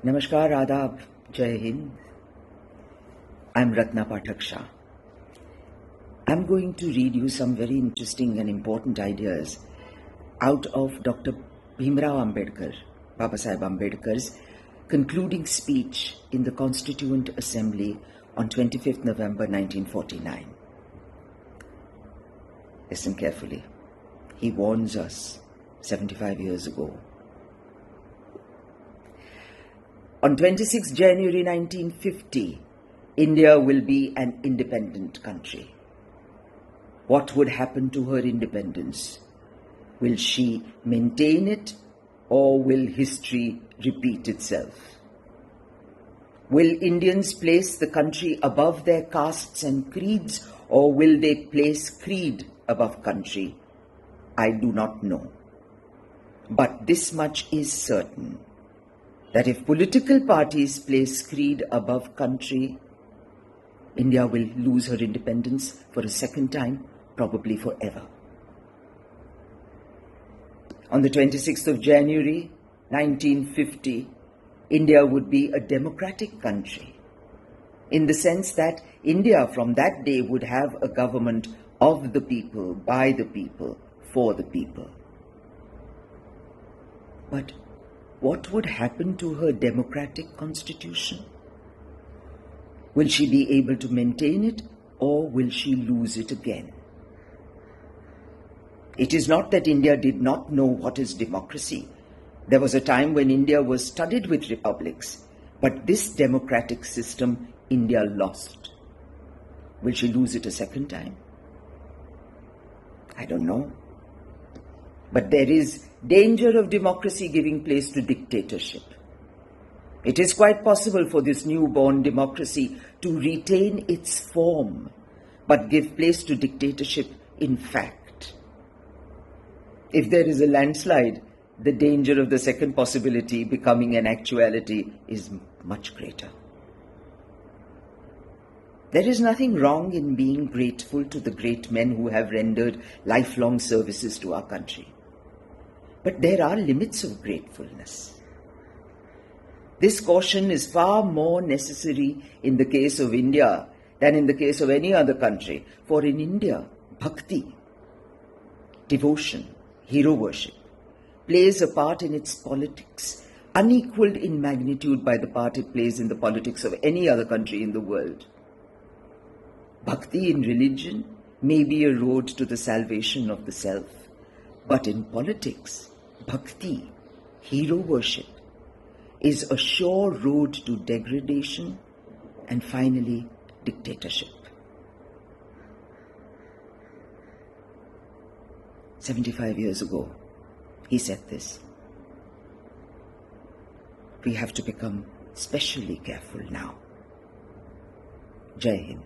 Namaskar, Adab, Jai Hind. I'm Ratna Pathak Shah. I'm going to read you some very interesting and important ideas out of Dr. Bhimrao Ambedkar, Baba Saheb Ambedkar's concluding speech in the Constituent Assembly on 25th November 1949. Listen carefully. He warns us 75 years ago. On 26 January 1950, India will be an independent country. What would happen to her independence? Will she maintain it, or will history repeat itself? Will Indians place the country above their castes and creeds, or will they place creed above country? I do not know. But this much is certain, that if political parties place creed above country, India will lose her independence for a second time, probably forever. On the 26th of January, 1950, India would be a democratic country, in the sense that India from that day would have a government of the people, by the people, for the people. But what would happen to her democratic constitution? Will she be able to maintain it, or will she lose it again? It is not that India did not know what is democracy. There was a time when India was studded with republics, but this democratic system India lost. Will she lose it a second time? I don't know. But there is danger of democracy giving place to dictatorship. It is quite possible for this newborn democracy to retain its form, but give place to dictatorship in fact. If there is a landslide, the danger of the second possibility becoming an actuality is much greater. There is nothing wrong in being grateful to the great men who have rendered lifelong services to our country. But there are limits of gratefulness. This caution is far more necessary in the case of India than in the case of any other country. For in India, bhakti, devotion, hero worship, plays a part in its politics, unequaled in magnitude by the part it plays in the politics of any other country in the world. Bhakti in religion may be a road to the salvation of the self, but in politics, bhakti, hero worship, is a sure road to degradation and finally dictatorship. 75 years ago, he said this. We have to become specially careful now. Jai Hind.